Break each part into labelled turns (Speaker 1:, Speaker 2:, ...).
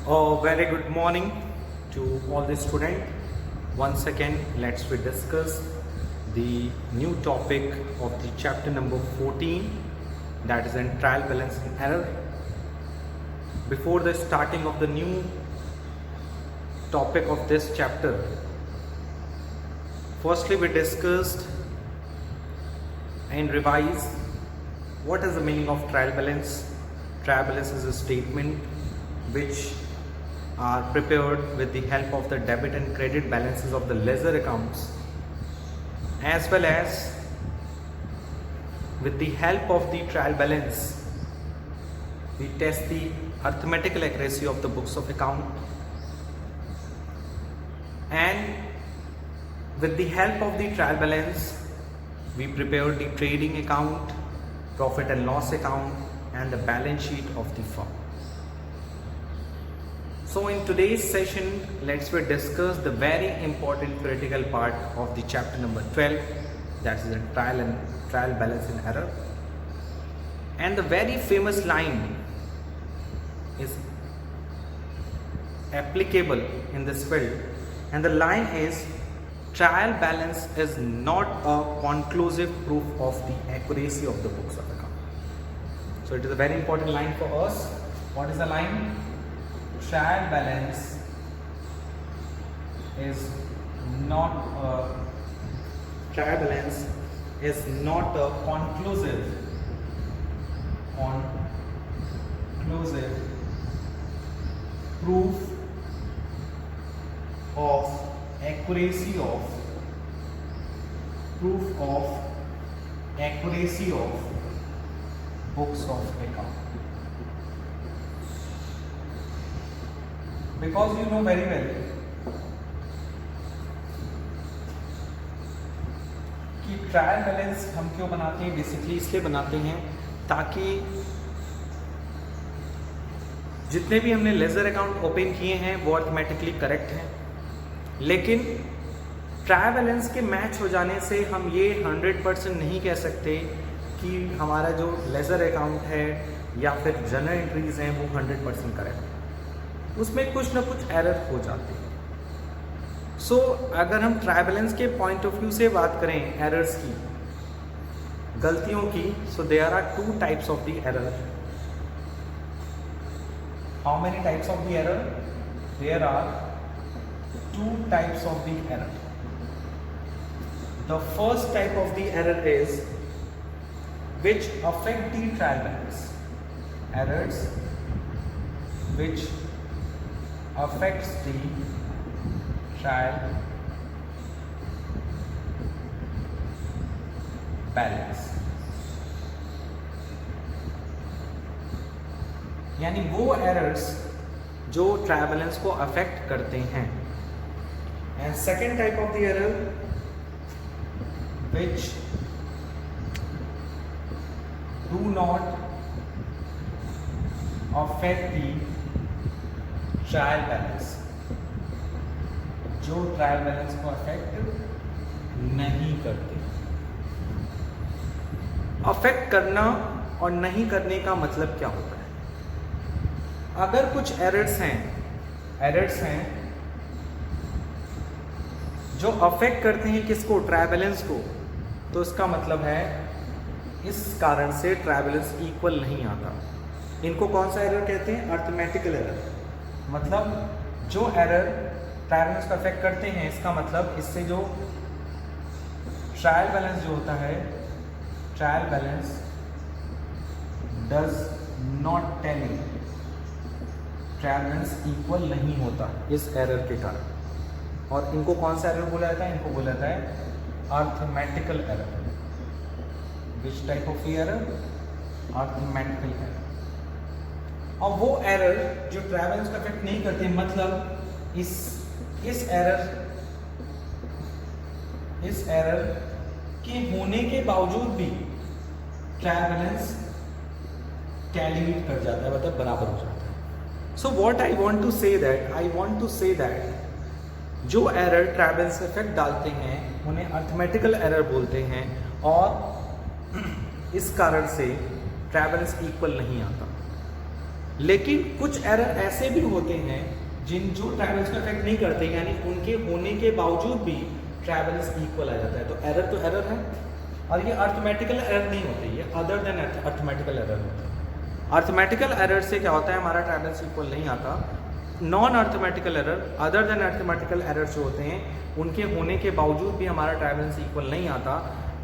Speaker 1: A very good morning to all the students. Once again, let's we discuss the new topic of the chapter number 14, that is in trial balance and error. Before the starting of the new topic of this chapter, firstly we discussed and revised what is the meaning of trial balance. Trial balance is a statement which are prepared with the help of the debit and credit balances of the ledger accounts, as well as with the help of the trial balance we test the arithmetical accuracy of the books of account, and with the help of the trial balance we prepare the trading account, profit and loss account, and the balance sheet of the firm. So in today's session, let's discuss the very important critical part of the chapter number 12, that is the trial balance and error. And the very famous line is applicable in this field, and the line is, trial balance is not a conclusive proof of the accuracy of the books of account. So it is a very important line for us. What is the line? Trial balance is not a conclusive proof of accuracy of books of account. Because you know very well कि trial balance हम क्यों बनाते हैं, basically इसलिए बनाते हैं ताकि जितने भी हमने लेजर अकाउंट ओपन किए हैं वो अर्थमेटिकली करेक्ट हैं, लेकिन ट्रायल बैलेंस के मैच हो जाने से हम ये 100% नहीं कह सकते कि हमारा जो लेजर अकाउंट है या फिर जर्नल एंट्रीज हैं वो 100% करेक्ट है, उसमें कुछ ना कुछ एरर हो जाती है। सो अगर हम ट्रायल बैलेंस के पॉइंट ऑफ व्यू से बात करें एरर्स की, गलतियों की, so there are 2 types of the error. How many types of the error? There are 2 types of the error. The first type of the error is which affect the trial balance. Errors which affects the trial balance, यानी वो errors जो trial balance को affect करते हैं। And second type of the error which do not affect the trial balance, जो trial balance को affect नहीं करते। अफेक्ट करना और नहीं करने का मतलब क्या होता है? अगर कुछ एरर्स हैं जो अफेक्ट करते हैं किसको? ट्रायल बैलेंस को, तो इसका मतलब है इस कारण से ट्रायल बैलेंस इक्वल नहीं आता। इनको कौन सा एरर कहते हैं? Arithmetical error. मतलब जो एरर ट्रायल बैलेंस को अफेक्ट करते हैं, इसका मतलब इससे जो ट्रायल बैलेंस जो होता है, trial balance does not tally, trial balance equal नहीं होता इस एरर के कारण। और इनको कौन सा एरर बोला जाता है? इनको बोला जाता है arithmetical error. Which type of error? Arithmetical error. और वो एरर जो ट्रायल बैलेंस को अफेक्ट नहीं करते, मतलब इस एरर के होने के बावजूद भी ट्रायल बैलेंस कैलकुलेट कर जाता है, मतलब बराबर हो जाता है। So what I want to say that जो एरर ट्रायल बैलेंस को अफेक्ट डालते हैं उन्हें अर्थमेटिकल एरर बोलते हैं, और इस कारण से ट्रायल बैलेंस इक्वल नहीं आता। लेकिन कुछ एरर ऐसे भी होते हैं जो ट्राइबल्स को अफेक्ट नहीं करते, यानी उनके होने के बावजूद भी ट्राइबल्स इक्वल आ जाता है। तो एरर है, और ये अर्थमेटिकल एरर नहीं होते, ये अदर देन अर्थमेटिकल एरर होते हैं। अर्थमेटिकल एरर से क्या होता है, हमारा ट्राइबल्स इक्वल नहीं आता। Non arithmetical error, other than arithmetical error जो होते हैं, उनके होने के बावजूद भी हमारा ट्राइबल्स इक्वल नहीं आता,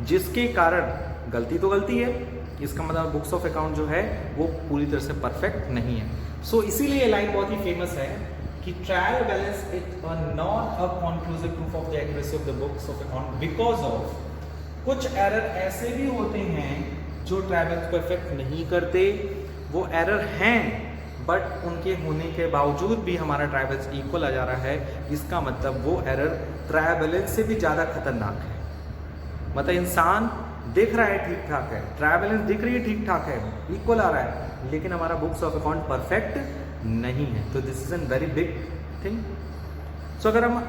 Speaker 1: जिसके कारण गलती तो गलती है, इसका मतलब बुक्स ऑफ अकाउंट जो है वो पूरी तरह से परफेक्ट नहीं है। सो इसीलिए ये लाइन बहुत ही फेमस है कि trial balance is not a conclusive proof of the accuracy of the books of account because of कुछ एरर ऐसे भी होते हैं जो ट्रायल्स को अफेक्ट नहीं करते, वो एरर हैं बट उनके होने के बावजूद भी हमारा ट्रायल्स इक्वल आ जा रहा है। इसका मतलब वो एरर ट्रायल बैलेंस से भी ज़्यादा खतरनाक है। मतलब इंसान दिख रहा है ठीक ठाक है, ट्रायल बैलेंस दिख रही है ठीक ठाक है, इक्वल आ रहा है, लेकिन हमारा बुक्स ऑफ अकाउंट परफेक्ट नहीं है। तो this is an very big thing. So अगर हम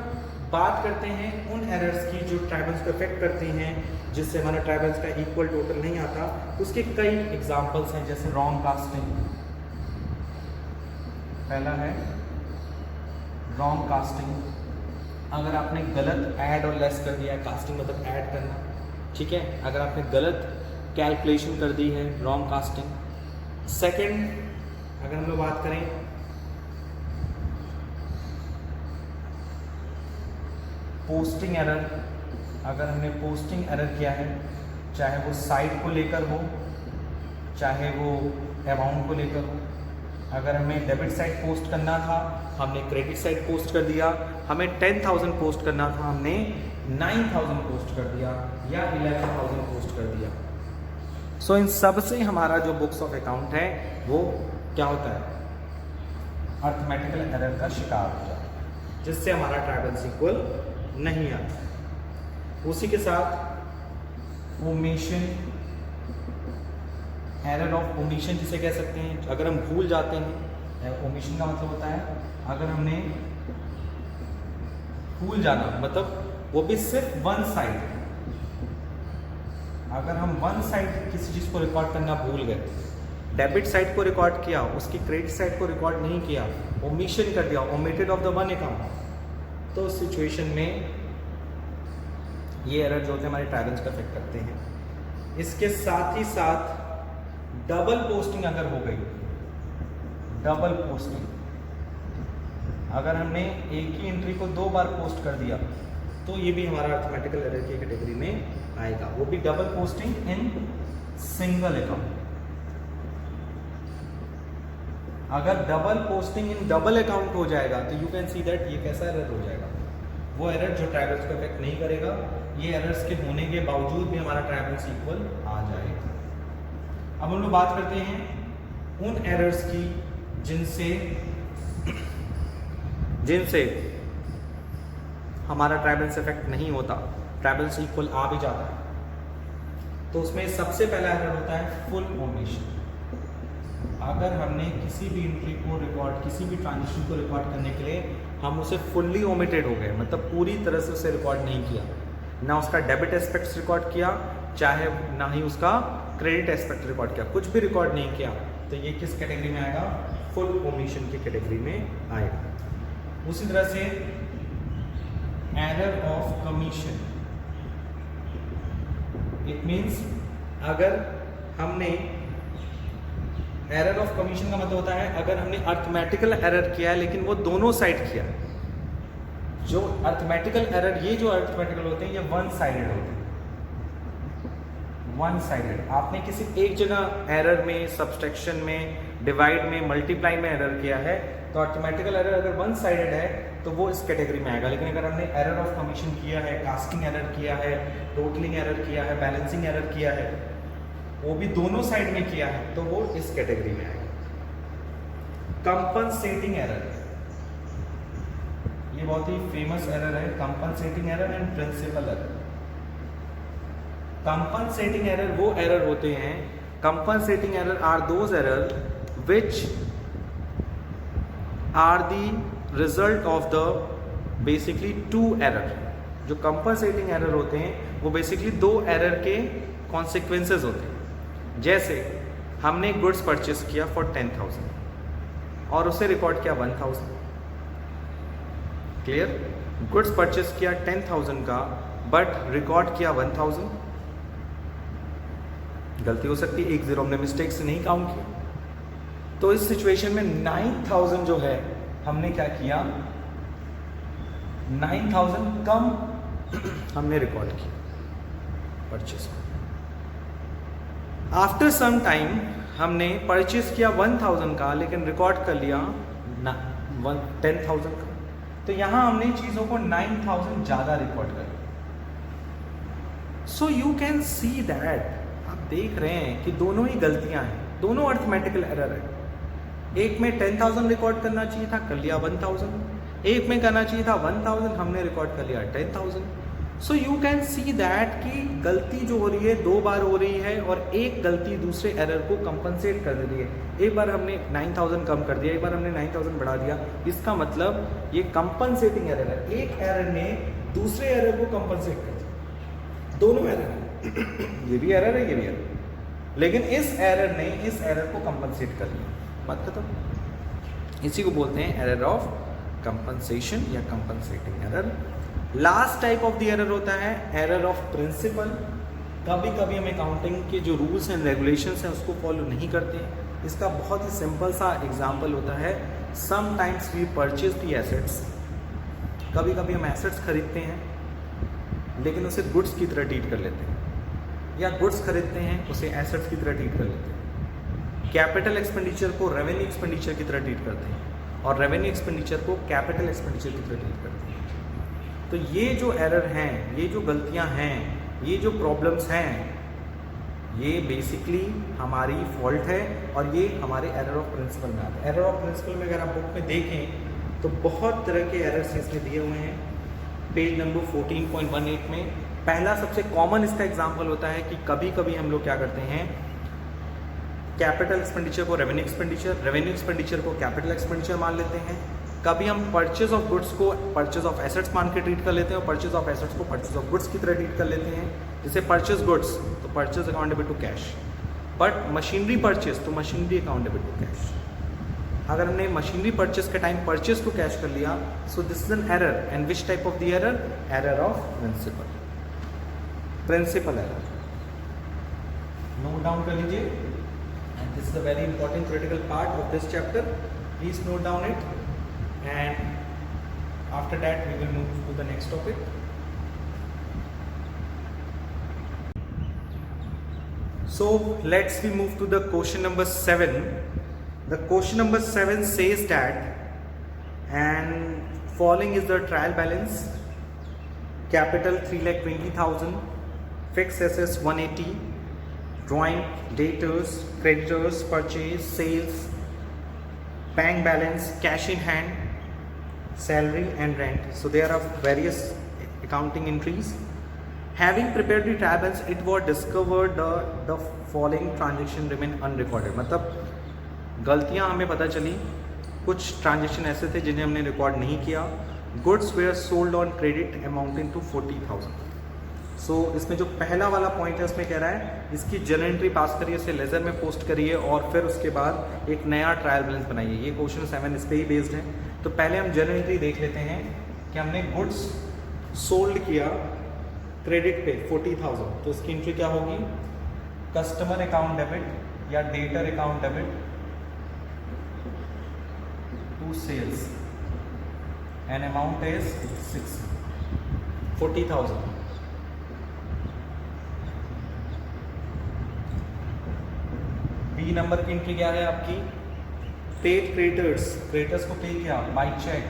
Speaker 1: बात करते हैं उन एरर्स की जो ट्राइबल्स को अफेक्ट करते हैं, जिससे हमारा ट्राइबल्स का इक्वल टोटल नहीं आता, उसके कई एग्जांपल्स हैं, जैसे रॉन्ग कास्टिंग। पहला है रॉन्ग कास्टिंग। अगर आपने गलत ऐड और लेस कर दिया है, कास्टिंग मतलब ऐड करना, ठीक है, अगर आपने गलत कैलकुलेशन कर दी है, रॉन्ग कास्टिंग। सेकंड, अगर हम लोग बात करें पोस्टिंग एरर, अगर हमने पोस्टिंग एरर किया है, चाहे वो साइट को लेकर हो, चाहे वो अमाउंट को लेकर हो। अगर हमें डेबिट साइड पोस्ट करना था, हमने क्रेडिट साइड पोस्ट कर दिया। हमें 10,000 पोस्ट करना था, हमने 9,000 पोस्ट कर दिया, या 11,000 पोस्ट कर दिया। सो इन सब से हमारा जो बुक्स ऑफ अकाउंट है वो क्या होता है, अर्थमेटिकल एरर का शिकार हो जाता है, जिससे हमारा ट्राइबल्स इक्वल नहीं आता। उसी के साथ ओमिशन, एरर ऑफ ओमिशन जिसे कह सकते हैं। अगर हम भूल जाते हैं, ओमिशन का मतलब होता है अगर हमने भूल जाना, मतलब वो भी सिर्फ वन साइड। अगर हम वन साइड किसी चीज़ को रिकॉर्ड करना भूल गए, डेबिट साइड को रिकॉर्ड किया, उसकी क्रेडिट साइड को रिकॉर्ड नहीं किया, ओमिशन कर दिया, omitted of the one account, तो उस सिचुएशन में ये एरर जो होते हैं हमारे ट्राइबल्स का अफेक्ट करते हैं। इसके साथ ही साथ डबल पोस्टिंग अगर हो गई, डबल पोस्टिंग, अगर हमने एक ही एंट्री को 2 बार पोस्ट कर दिया, तो ये भी हमारा अर्थमेटिकल एरर की कैटेगरी में आएगा। वो भी double posting in single account. अगर double posting in double account हो जाएगा तो यू कैन सी दैट ये कैसा एरर हो जाएगा, वो एरर जो ट्राइबल्स को अफेक्ट नहीं करेगा। ये एरर्स के होने के बावजूद भी हमारा ट्राइबल्स इक्वल आ जाएगा। अब हम लोग बात करते हैं उन एरर्स की जिनसे हमारा ट्राइबल्स इफेक्ट नहीं होता, ट्राइबल्स इक्वल आ भी जाता है। तो उसमें सबसे पहला एरर होता है फुल ओमिशन। अगर हमने किसी भी एंट्री को रिकॉर्ड, किसी भी ट्रांजेक्शन को रिकॉर्ड करने के लिए हम उसे फुल्ली ओमिटेड हो गए, मतलब पूरी तरह से उसे रिकॉर्ड नहीं किया, ना उसका डेबिट एस्पेक्ट्स रिकॉर्ड किया, चाहे ना ही उसका क्रेडिट एस्पेक्ट रिकॉर्ड किया, कुछ भी रिकॉर्ड नहीं किया, तो ये किस कैटेगरी में आएगा, फुल ओमिशन की कैटेगरी में आएगा। उसी तरह से error of commission, it means अगर हमने एरर ऑफ कमीशन का मतलब होता है अगर हमने अर्थमेटिकल एरर किया है लेकिन वो दोनों साइड किया। जो अर्थमेटिकल एरर, ये जो अर्थमेटिकल होते हैं ये वन साइडेड होते हैं, वन साइडेड। आपने किसी एक जगह एरर में, सब्सट्रैक्शन में, डिवाइड में, मल्टीप्लाई में एरर किया है, तो अर्थमेटिकल एरर अगर वन साइडेड है तो वो इस कैटेगरी में आएगा। लेकिन अगर हमने एरर ऑफ कमीशन किया है, कास्टिंग एरर किया है, टोटलिंग एरर किया है, बैलेंसिंग एरर किया है, वो भी दोनों साइड में किया है, तो वो इस कैटेगरी में आएगा। कंपनसेटिंग एरर, ये बहुत ही फेमस एरर है, compensating error and principle error. Compensating error वो एरर होते हैं, compensating error are those error which are the result of the basically 2 error. जो कंपनसेटिंग एरर होते हैं वो बेसिकली 2 एरर के कॉन्सिक्वेंसेज होते हैं। जैसे हमने गुड्स परचेस किया फॉर 10,000, और उसे रिकॉर्ड किया 1000। क्लियर? गुड्स परचेस किया 10,000 का बट रिकॉर्ड किया 1000। गलती हो सकती है, 1 0 हमने मिस्टेक से नहीं काउंट किया। तो इस सिचुएशन में 9000 जो है हमने क्या किया, 9000 कम हमने रिकॉर्ड किया परचेस। आफ्टर सम टाइम हमने परचेस किया 1000 का लेकिन रिकॉर्ड कर लिया 10,000 का। तो यहां हमने चीजों को 9000 ज्यादा रिकॉर्ड कर लिया। So you can see that, आप देख रहे हैं कि दोनों ही गलतियां हैं, दोनों अर्थमेटिकल एरर है। एक में 10,000 रिकॉर्ड करना चाहिए था, कर लिया 1000। एक में करना चाहिए था 1000, हमने रिकॉर्ड कर लिया 10,000। So you can see that कि गलती जो हो रही है 2 बार हो रही है और एक गलती दूसरे एरर को कंपनसेट कर दे रही है। एक बार हमने 9000 कम कर दिया, एक बार हमने 9000 बढ़ा दिया। इसका मतलब ये कंपनसेटिंग एरर है, एक एरर ने दूसरे एरर को कंपनसेट कर दिया। दोनों एरर है ये भी एरर है, ये भी एरर, लेकिन इस एरर ने इस एरर को कंपनसेट कर लिया। बात खत्म। इसी को बोलते हैं एरर ऑफ कंपनसेशन या compensating error. Last type of the error होता है एरर ऑफ प्रिंसिपल। कभी कभी हम अकाउंटिंग के जो रूल्स एंड रेगुलेशंस हैं उसको फॉलो नहीं करते हैं। इसका बहुत ही सिंपल सा एग्जांपल होता है, sometimes we purchase the assets. कभी कभी हम एसेट्स खरीदते हैं लेकिन उसे गुड्स की तरह ट्रीट कर लेते हैं, या गुड्स खरीदते हैं उसे एसेट्स की तरह ट्रीट कर लेते हैं। कैपिटल एक्सपेंडिचर को रेवेन्यू एक्सपेंडिचर की तरह ट्रीट करते हैं और रेवेन्यू एक्सपेंडिचर को कैपिटल एक्सपेंडिचर की तरह ट्रीट करते हैं। तो ये जो एरर हैं, ये जो गलतियां हैं, ये जो प्रॉब्लम्स हैं, ये बेसिकली हमारी फॉल्ट है और ये हमारे एरर ऑफ प्रिंसिपल में आता है। एरर ऑफ प्रिंसिपल में अगर आप बुक में देखें तो बहुत तरह के एरर्स इसमें दिए हुए हैं। पेज नंबर 14.18 में पहला सबसे कॉमन इसका एग्जाम्पल होता है कि कभी कभी हम लोग क्या करते हैं, कैपिटल एक्सपेंडिचर को रेवेन्यू एक्सपेंडिचर, रेवेन्यू एक्सपेंडिचर को कैपिटल एक्सपेंडिचर मान लेते हैं। कभी हम परचेज ऑफ गुड्स को परचेज ऑफ एसेट्स मान के ट्रीट कर लेते हैं और परचेज ऑफ एसेट्स को परचेज ऑफ गुड्स की तरह ट्रीट कर लेते हैं। जैसे परचेज गुड्स तो purchase account debit to cash, but machinery purchase तो machinery account debit to cash. अगर हमने मशीनरी परचेज के टाइम परचेज टू कैश कर लिया, so this is an error. And which type of the error? Error of principle, principle error. Note down कर लीजिए, and this is a very important critical part of this chapter. Please note down it, and after that we will move to the next topic. So let's we move to the question number 7. The question number 7 says that, and following is the trial balance: capital 3,20,000, fixed assets 180, drawing, debtors, creditors, purchase, sales, bank balance, cash in hand, salary and rent. So there are various accounting entries. Having prepared the trial balance, it was discovered the following transaction remain unrecorded. मतलब गलतियां हमें पता चली, कुछ transaction ऐसे थे जिन्हें हमने रिकॉर्ड नहीं किया। Goods were sold on credit amounting to 40,000. So इसमें जो पहला वाला पॉइंट है उसमें कह रहा है इसकी जर्नल एंट्री पास करिए, इसे लेजर में पोस्ट करिए और फिर उसके बाद एक नया ट्रायल बैलेंस बनाइए। ये क्वेश्चन 7 इस पे ही बेस्ड है। तो पहले हम जर्नल एंट्री देख लेते हैं कि हमने गुड्स सोल्ड किया क्रेडिट पे 40,000, तो इसकी एंट्री क्या होगी? कस्टमर अकाउंट डेबिट या debtor account debit to sales, and amount is 40,000। B number की एंट्री क्या है आपकी? पेड क्रेडिटर्स, क्रेडिटर्स को पे किया by cheque,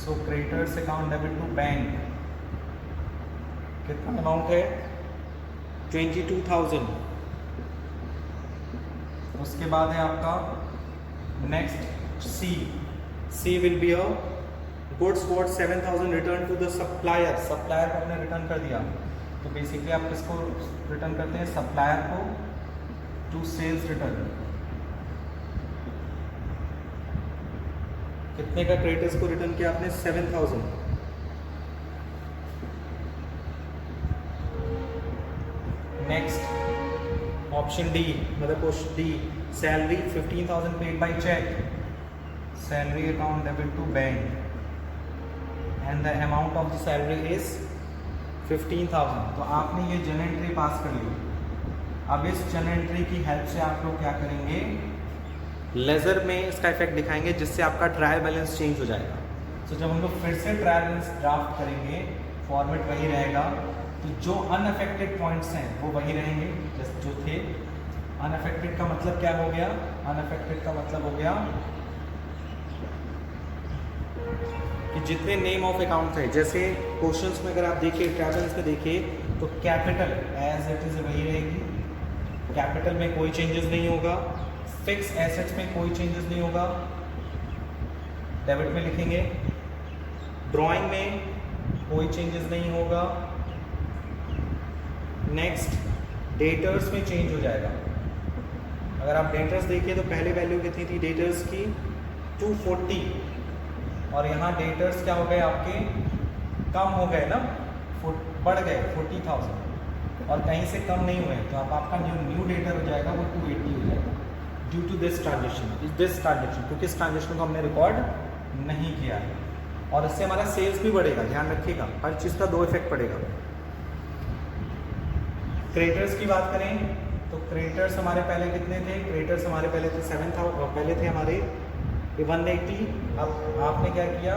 Speaker 1: so creditors account debit to bank, कितना अमाउंट है? 22,000। उसके बाद है आपका next C will be a goods worth 7,000 return to the supplier. Supplier को आपने रिटर्न कर दिया, तो बेसिकली आप किसको रिटर्न करते हैं? सप्लायर को टू सेल्स रिटर्न। कितने का क्रेडिटर्स को रिटर्न किया आपने? 7,000। नेक्स्ट ऑप्शन डी, मतलब question D, salary 15,000 paid by cheque, salary account debit to bank and the amount of the salary is 15,000। तो आपने ये जर्नल एंट्री पास कर ली। अब इस जर्नल एंट्री की हेल्प से आप लोग क्या करेंगे, लेजर में इसका इफेक्ट दिखाएंगे जिससे आपका ट्रायल बैलेंस चेंज हो जाएगा। तो जब हम लोग फिर से ट्रायल बैलेंस ड्राफ्ट करेंगे, फॉर्मेट वही रहेगा, तो जो अनअफेक्टेड पॉइंट्स हैं वो वही रहेंगे जैसे जो थे। अनअफेक्टेड का मतलब क्या हो गया, अनअफेक्टेड का मतलब हो गया कि जितने नेम ऑफ अकाउंट है, जैसे क्वेश्चंस में अगर आप देखिए, ट्रायल बैलेंस में देखिए तो कैपिटल एज इट इज वही रहेगी, कैपिटल में कोई चेंजेस नहीं होगा, फिक्स एसेट्स में कोई चेंजेस नहीं होगा, डेबिट में लिखेंगे, ड्राइंग में कोई चेंजेस नहीं होगा, नेक्स्ट डेटर्स में चेंज हो जाएगा। अगर आप डेटर्स देखिए तो पहले वैल्यू कितनी थी डेटर्स की, 240, और यहाँ डेटर्स क्या हो गए आपके, कम हो गए ना, बढ़ गए 40,000, और कहीं से कम नहीं हुए, तो अब आपका न्यू डेटर हो जाएगा वो 280 हो जाएगा ड्यू टू दिस ट्रांजेक्शन, क्योंकि इस ट्रांजेक्शन को हमने रिकॉर्ड नहीं किया है। और इससे हमारा सेल्स भी बढ़ेगा, ध्यान रखिएगा, हर चीज़ का दो इफेक्ट पड़ेगा। क्रेडिटर्स की बात करें तो क्रेडिटर्स हमारे पहले कितने थे, क्रेडिटर्स हमारे पहले थे 7,000, पहले थे हमारे 180। अब आपने क्या किया,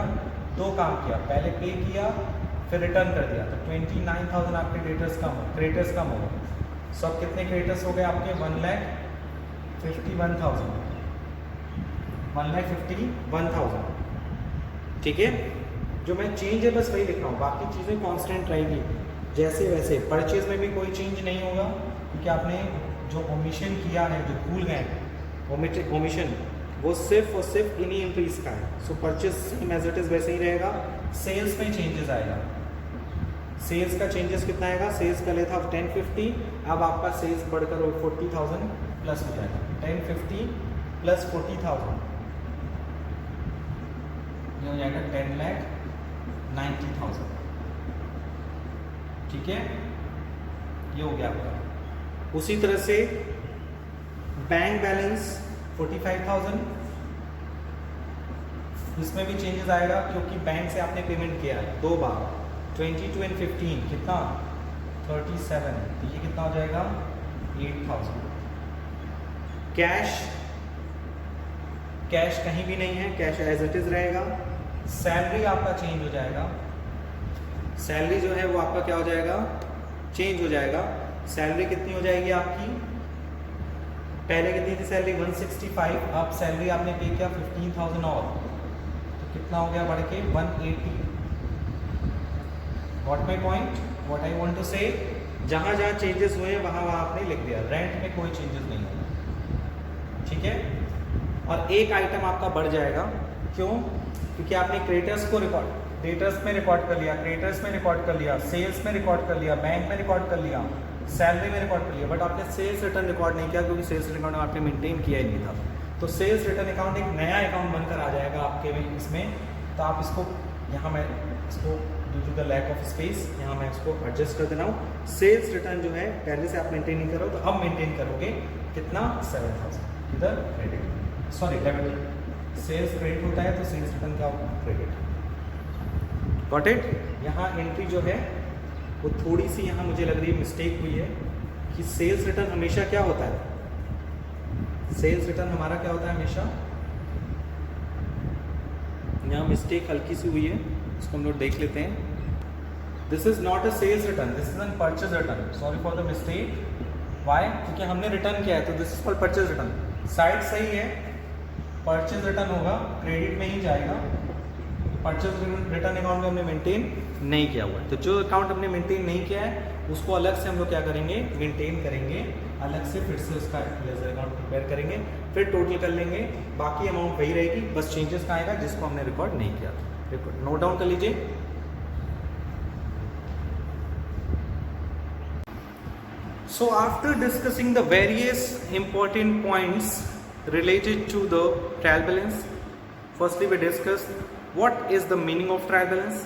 Speaker 1: दो काम किया, पहले पे किया फिर रिटर्न कर दिया, तो 29,000 आपके क्रेडिटर्स कम हो गए। सब कितने क्रेडिटर्स हो गए आपके, 1,51,000, ठीक है। जो मैं चेंज है बस वही लिख रहा हूँ, बाकी चीज़ें कांस्टेंट रहेगी जैसे वैसे। परचेज में भी कोई चेंज नहीं होगा क्योंकि आपने जो ओमिशन किया है, जो भूल गए ओमिशन, वो सिर्फ और सिर्फ इन्हीं एंट्रीज का है। So purchase same as it is वैसे ही रहेगा। सेल्स में चेंजेस आएगा, सेल्स का चेंजेस कितना आएगा, सेल्स पहले था 1050, अब आपका सेल्स बढ़कर 40,000 प्लस हो जाएगा, 1050 प्लस 40,000 ये हो जाएगा 10,90,000, ठीक है, ये हो गया आपका। उसी तरह से बैंक बैलेंस 45,000, इसमें भी चेंजेस आएगा क्योंकि बैंक से आपने पेमेंट किया है दो बार, 22 and 15 कितना 37, तो ये कितना हो जाएगा 8,000। कैश कहीं भी नहीं है, कैश एज इट इज रहेगा। सैलरी आपका चेंज हो जाएगा, सैलरी जो है वो आपका क्या हो जाएगा, चेंज हो जाएगा। सैलरी कितनी हो जाएगी आपकी, पहले कितनी थी सैलरी 165, अब सैलरी आपने पे किया 15,000 और, तो कितना हो गया बढ़ के 180। What my point, what I want to say, जहाँ जहाँ चेंजेस हुए वहाँ वहाँ आपने लिख दिया। रेंट में कोई चेंजेस नहीं होगा, ठीक है। और एक आइटम आपका बढ़ जाएगा, क्यों, क्योंकि आपने क्रेडिटर्स को डेटर्स में रिकॉर्ड कर लिया, क्रेडिटर्स में रिकॉर्ड कर लिया, सेल्स में रिकॉर्ड कर लिया, बैंक में रिकॉर्ड कर लिया, सैलरी में रिकॉर्ड कर लिया, बट आपने सेल्स रिटर्न रिकॉर्ड नहीं किया क्योंकि सेल्स रिटर्न आपने मेंटेन किया ही नहीं था। तो सेल्स रिटर्न अकाउंट एक नया अकाउंट बनकर आ जाएगा आपके में इसमें। तो आप इसको यहाँ मैं इसको due to the lack of space यहाँ मैं इसको एडजस्ट कर दे रहा हूँ। सेल्स रिटर्न जो है पहले से आप मेंटेन नहीं करो, तो अब मेंटेन करोगे कितना 7,000, इधर credit, sorry debit. Sales credit होता है तो सेल्स रिटर्न क्या होगा, क्रेडिट। Got it. यहाँ एंट्री जो है वो थोड़ी सी यहाँ मुझे लग रही है मिस्टेक हुई है कि सेल्स रिटर्न हमेशा क्या होता है, सेल्स रिटर्न हमारा क्या होता है हमेशा, यहाँ मिस्टेक हल्की सी हुई है, इसको हम लोग देख लेते हैं। This is not a sales return, this is an purchase return. Sorry for the mistake, why, क्योंकि हमने रिटर्न किया है, तो this is called purchase return. Side सही है, परचेज रिटर्न होगा, क्रेडिट में ही जाएगा। परचेज रिटर्न अकाउंट में हमने मेंटेन नहीं किया हुआ है, तो जो अकाउंट हमने मेंटेन नहीं किया है उसको अलग से हम लोग क्या करेंगे, मेंटेन करेंगे अलग से, फिर से उसका लेजर अकाउंट प्रिपेयर करेंगे, फिर टोटल कर लेंगे, बाकी अमाउंट वही रहेगी, बस चेंजेस का आएगा जिसको हमने रिकॉर्ड नहीं किया था। नोट डाउन कर लीजिए। So after discussing the various important points related to the trial balance, firstly we discussed what is the meaning of trial balance,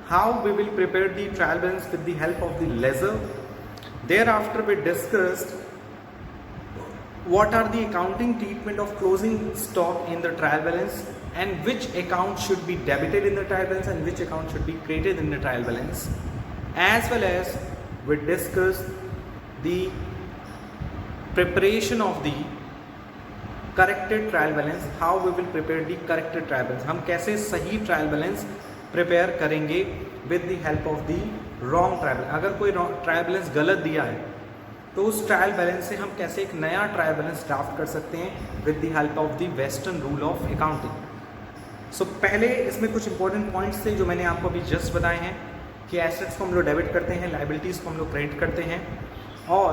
Speaker 1: how we will prepare the trial balance with the help of the ledger. Thereafter we discussed what are the accounting treatment of closing stock in the trial balance, and which account should be debited in the trial balance and which account should be credited in the trial balance, as well as we discuss the preparation of the corrected trial balance, how we will prepare the corrected trial balance, हम कैसे सही trial balance prepare करेंगे with the help of the wrong trial balance। अगर कोई trial balance गलत दिया है तो उस ट्रायल बैलेंस से हम कैसे एक नया ट्रायल बैलेंस ड्राफ्ट कर सकते हैं with the help of the western rule of accounting. So पहले इसमें कुछ इंपॉर्टेंट पॉइंट्स थे जो मैंने आपको अभी जस्ट बताए हैं कि एसेट्स को हम लोग डेबिट करते हैं, लाइबिलिटीज़ को हम लोग क्रेडिट करते हैं और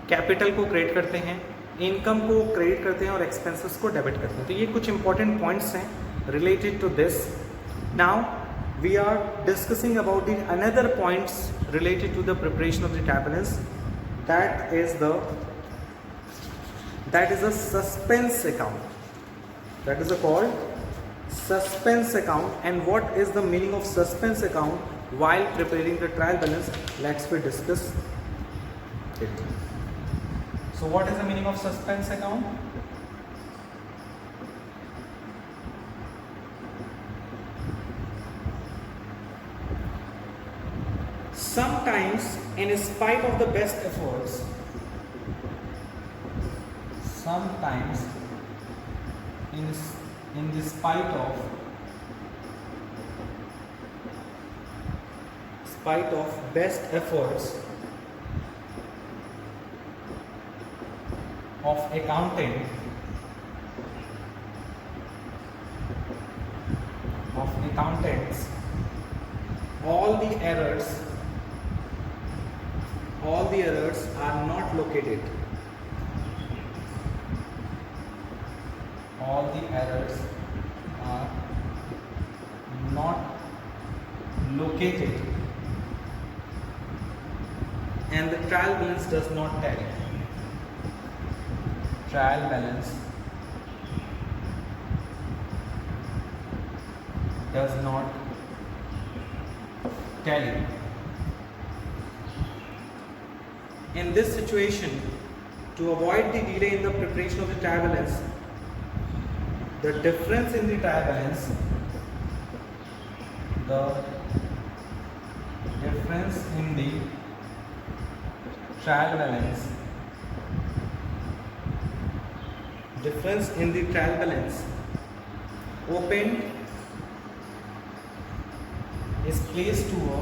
Speaker 1: कैपिटल को क्रेडिट करते हैं, इनकम को क्रेडिट करते हैं और एक्सपेंसेस को डेबिट करते हैं। तो ये कुछ इंपॉर्टेंट पॉइंट्स हैं related to this. Now we are discussing about the another points related to the preparation of the trial balance, that is a suspense account, that is called suspense account. And what is the meaning of suspense account while preparing the trial balance? Let's we discuss it. So what is the meaning of suspense account? Sometimes, in spite of the best efforts, sometimes in the spite of best efforts of accountants, all the errors are not located. All the errors are not located and the trial balance does not tally. Trial balance does not tally. In this situation, to avoid the delay in the preparation of the trial balance, the difference in the trial balance, opened is placed to a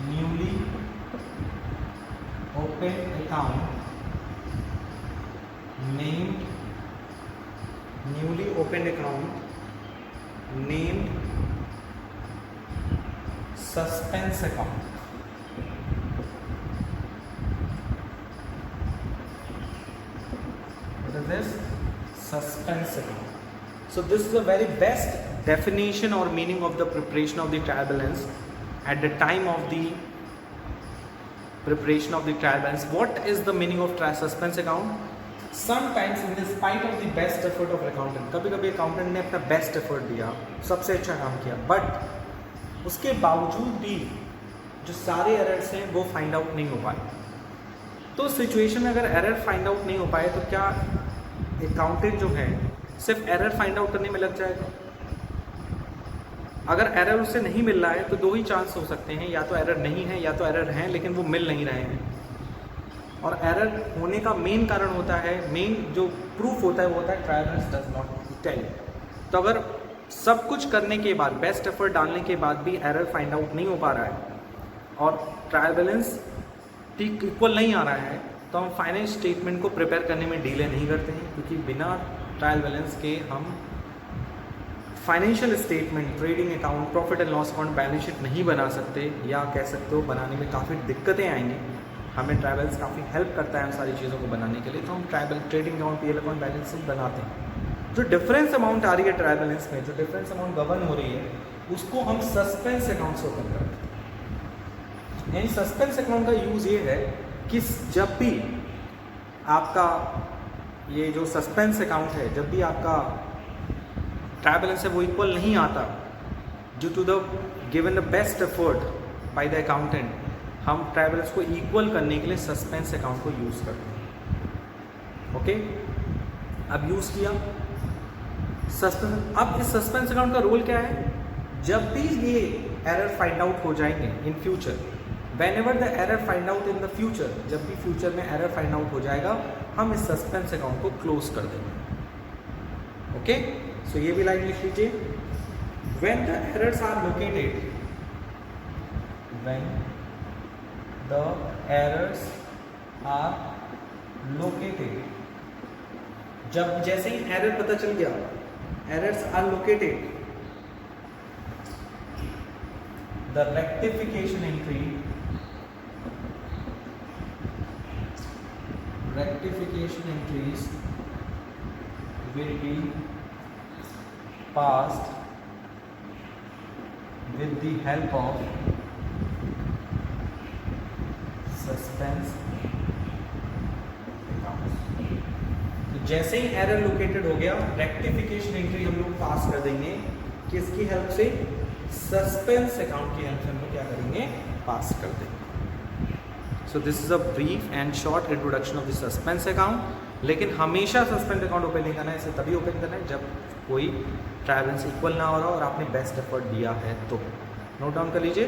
Speaker 1: newly opened account named suspense account. What is this? Suspense account. So this is the very best definition or meaning of the preparation of the trial balance at the time of the preparation of the trial balance. What is the meaning of suspense account? Sometimes in the spite of the best effort of accountant, कभी-कभी accountant ने अपना best effort दिया, सबसे अच्छा काम किया, but उसके बावजूद भी जो सारे errors हैं वो find out नहीं हो पाए। तो सिचुएशन में अगर error find out नहीं हो पाए तो क्या accountant जो है सिर्फ error find out करने में लग जाएगा? अगर एरर उसे नहीं मिल रहा है तो दो ही चांस हो सकते हैं, या तो एरर नहीं है या तो एरर हैं लेकिन वो मिल नहीं रहे हैं। और एरर होने का मेन कारण होता है, मेन जो प्रूफ होता है वो होता है trial balance does not tell. तो अगर सब कुछ करने के बाद, बेस्ट एफर्ट डालने के बाद भी एरर फाइंड आउट नहीं हो पा रहा है और ट्रायल बैलेंस ठीक इक्वल नहीं आ रहा है, तो हम फाइनेंस स्टेटमेंट को प्रिपेयर करने में डिले नहीं करते हैं, क्योंकि बिना ट्रायल बैलेंस के हम financial statement, trading account, profit and loss account, balance sheet नहीं बना सकते, या कह सकते हो बनाने में काफ़ी दिक्कतें आएंगी। हमें ट्रायल बैलेंस काफ़ी हेल्प करता है उन सारी चीज़ों को बनाने के लिए, तो हम trading account, PL account, balance sheet बनाते हैं। जो डिफरेंस अमाउंट आ रही है ट्रायल बैलेंस में, जो डिफरेंस अमाउंट गवर्न हो रही है, उसको हम सस्पेंस अकाउंट से ओपन करते हैं। यानी सस्पेंस अकाउंट का यूज़ ये है कि जब भी आपका ये जो सस्पेंस अकाउंट है, जब भी आपका ट्रायल बैलेंस है वो इक्वल नहीं आता due to the given the best effort by the accountant, हम ट्रायल बैलेंस को इक्वल करने के लिए सस्पेंस अकाउंट को यूज़ करते हैं। ओके, अब यूज़ किया सस्पेंस। अब इस सस्पेंस अकाउंट का रोल क्या है? जब भी ये एरर फाइंड आउट हो जाएंगे in future, when ever the error find out in the future, जब भी फ्यूचर में एरर फाइंड आउट हो जाएगा, हम इस सस्पेंस अकाउंट को क्लोज कर देंगे। ओके, सो ये भी लाइन लिख लीजिए। When the errors are located, when the errors are located, जब जैसे ही एरर पता चल गया, errors are located, the rectification entry entries will be passed with the help of suspense accounts। तो जैसे ही एरर लोकेटेड हो गया, रेक्टिफिकेशन एंट्री हम लोग पास कर देंगे, किसकी हेल्प से? सस्पेंस अकाउंट की हेल्प से हम लोग क्या करेंगे? पास कर देंगे। सो this is a brief and short introduction of the suspense account. लेकिन हमेशा सस्पेंस अकाउंट ओपन नहीं करना है, इसे तभी ओपन करना है जब कोई ट्रायल बैलेंस इक्वल ना हो रहा हो और आपने बेस्ट एफर्ट दिया है तो। नोट डाउन कर लीजिए।